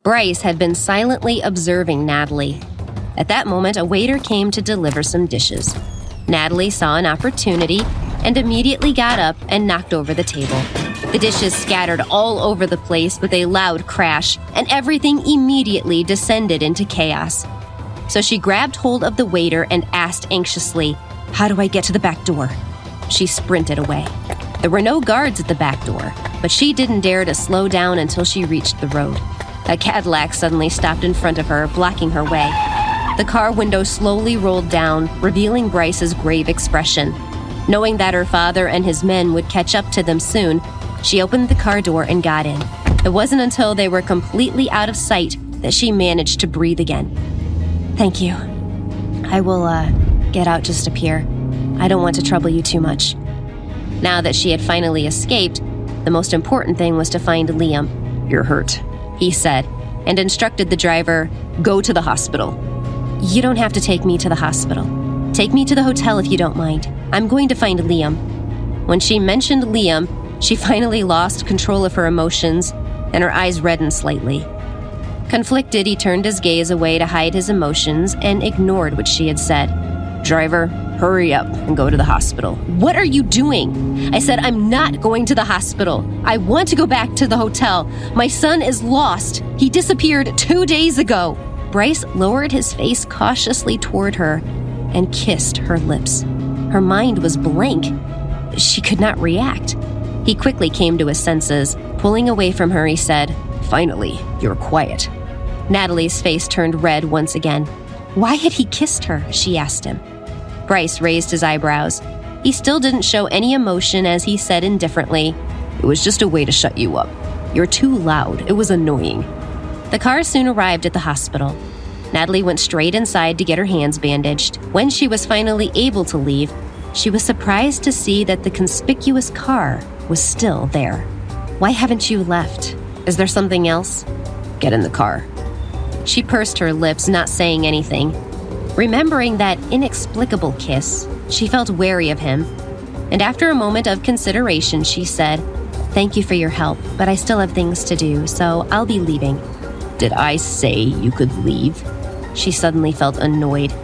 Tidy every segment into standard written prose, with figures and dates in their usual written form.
Bryce had been silently observing Natalie. At that moment, a waiter came to deliver some dishes. Natalie saw an opportunity and immediately got up and knocked over the table. The dishes scattered all over the place with a loud crash, and everything immediately descended into chaos. So she grabbed hold of the waiter and asked anxiously, "How do I get to the back door?" She sprinted away. There were no guards at the back door, but she didn't dare to slow down until she reached the road. A Cadillac suddenly stopped in front of her, blocking her way. The car window slowly rolled down, revealing Bryce's grave expression. Knowing that her father and his men would catch up to them soon, she opened the car door and got in. It wasn't until they were completely out of sight that she managed to breathe again. "Thank you. I will, get out just up here. I don't want to trouble you too much." Now that she had finally escaped, the most important thing was to find Liam. "You're hurt," he said, and instructed the driver, "Go to the hospital." "You don't have to take me to the hospital. Take me to the hotel if you don't mind. I'm going to find Liam." When she mentioned Liam, she finally lost control of her emotions, and her eyes reddened slightly. Conflicted, he turned his gaze away to hide his emotions and ignored what she had said. "Driver, hurry up and go to the hospital." "What are you doing?" I said, "I'm not going to the hospital. I want to go back to the hotel. My son is lost. He disappeared 2 days ago." Bryce lowered his face cautiously toward her and kissed her lips. Her mind was blank. She could not react. He quickly came to his senses. Pulling away from her, he said, "Finally, you're quiet." Natalie's face turned red once again. Why had he kissed her? She asked him. Bryce raised his eyebrows. He still didn't show any emotion as he said indifferently, "It was just a way to shut you up. You're too loud. It was annoying." The car soon arrived at the hospital. Natalie went straight inside to get her hands bandaged. When she was finally able to leave, she was surprised to see that the conspicuous car was still there. "Why haven't you left? Is there something else?" "Get in the car." She pursed her lips, not saying anything. Remembering that inexplicable kiss, she felt wary of him. And after a moment of consideration, she said, "Thank you for your help, but I still have things to do, so I'll be leaving." "Did I say you could leave?" She suddenly felt annoyed.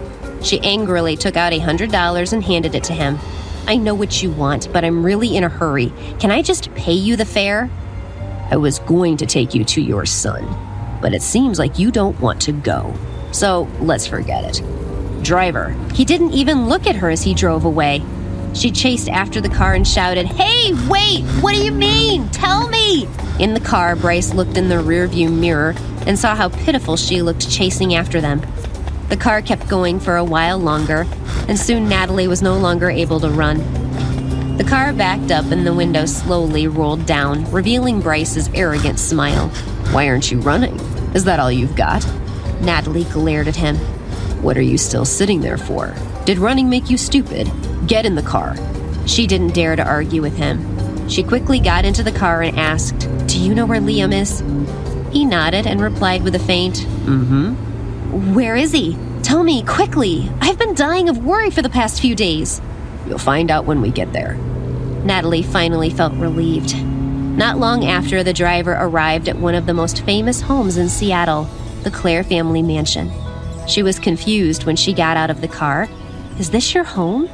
She angrily took out $100 and handed it to him. "I know what you want, but I'm really in a hurry. Can I just pay you the fare?" "I was going to take you to your son, but it seems like you don't want to go. So let's forget it." "Driver." He didn't even look at her as he drove away. She chased after the car and shouted, "Hey, wait! What do you mean? Tell me!" In the car, Bryce looked in the rearview mirror and saw how pitiful she looked chasing after them. The car kept going for a while longer, and soon Natalie was no longer able to run. The car backed up and the window slowly rolled down, revealing Bryce's arrogant smile. "Why aren't you running? Is that all you've got?" Natalie glared at him. "What are you still sitting there for? Did running make you stupid? Get in the car." She didn't dare to argue with him. She quickly got into the car and asked, "Do you know where Liam is?" He nodded and replied with a faint, "Mm-hmm." "Where is he? Tell me, quickly. I've been dying of worry for the past few days." "You'll find out when we get there." Natalie finally felt relieved. Not long after, the driver arrived at one of the most famous homes in Seattle, the Clair family mansion. She was confused when she got out of the car. "Is this your home?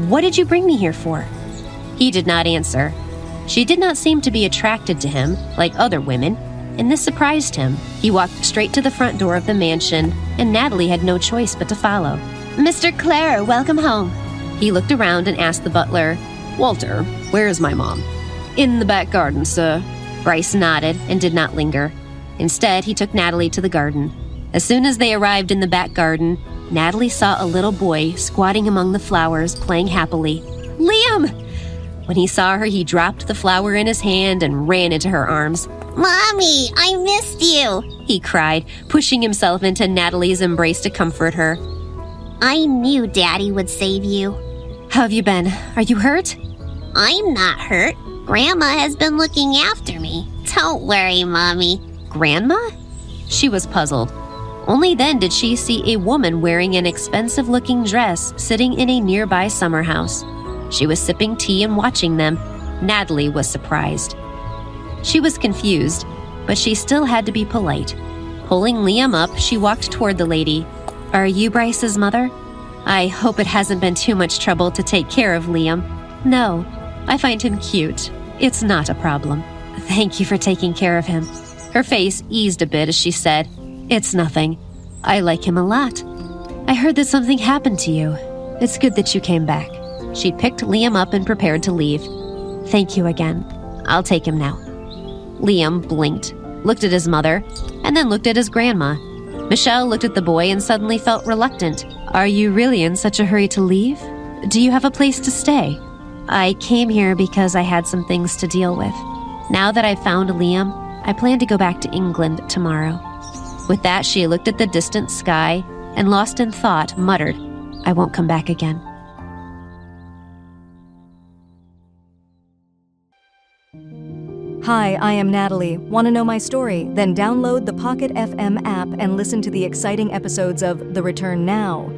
What did you bring me here for?" He did not answer. She did not seem to be attracted to him, like other women, and this surprised him. He walked straight to the front door of the mansion, and Natalie had no choice but to follow. "Mr. Clair, welcome home." He looked around and asked the butler, "Walter, where is my mom?" "In the back garden, sir." Bryce nodded and did not linger. Instead, he took Natalie to the garden. As soon as they arrived in the back garden, Natalie saw a little boy squatting among the flowers, playing happily. "Liam!" When he saw her, he dropped the flower in his hand and ran into her arms. "Mommy, I missed you," he cried, pushing himself into Natalie's embrace to comfort her. "I knew Daddy would save you." "How have you been? Are you hurt?" "I'm not hurt. Grandma has been looking after me. Don't worry, Mommy." "Grandma?" She was puzzled. Only then did she see a woman wearing an expensive-looking dress sitting in a nearby summer house. She was sipping tea and watching them. Natalie was surprised. She was confused, but she still had to be polite. Pulling Liam up, she walked toward the lady. "Are you Bryce's mother? I hope it hasn't been too much trouble to take care of Liam." "No, I find him cute. It's not a problem." "Thank you for taking care of him." Her face eased a bit as she said, "It's nothing. I like him a lot. I heard that something happened to you. It's good that you came back." She picked Liam up and prepared to leave. "Thank you again. I'll take him now." Liam blinked, looked at his mother, and then looked at his grandma. Michelle looked at the boy and suddenly felt reluctant. "Are you really in such a hurry to leave? Do you have a place to stay?" "I came here because I had some things to deal with. Now that I've found Liam, I plan to go back to England tomorrow." With that, she looked at the distant sky and, lost in thought, muttered, "I won't come back again." Hi, I am Natalie. Want to know my story? Then download the Pocket FM app and listen to the exciting episodes of The Return Now.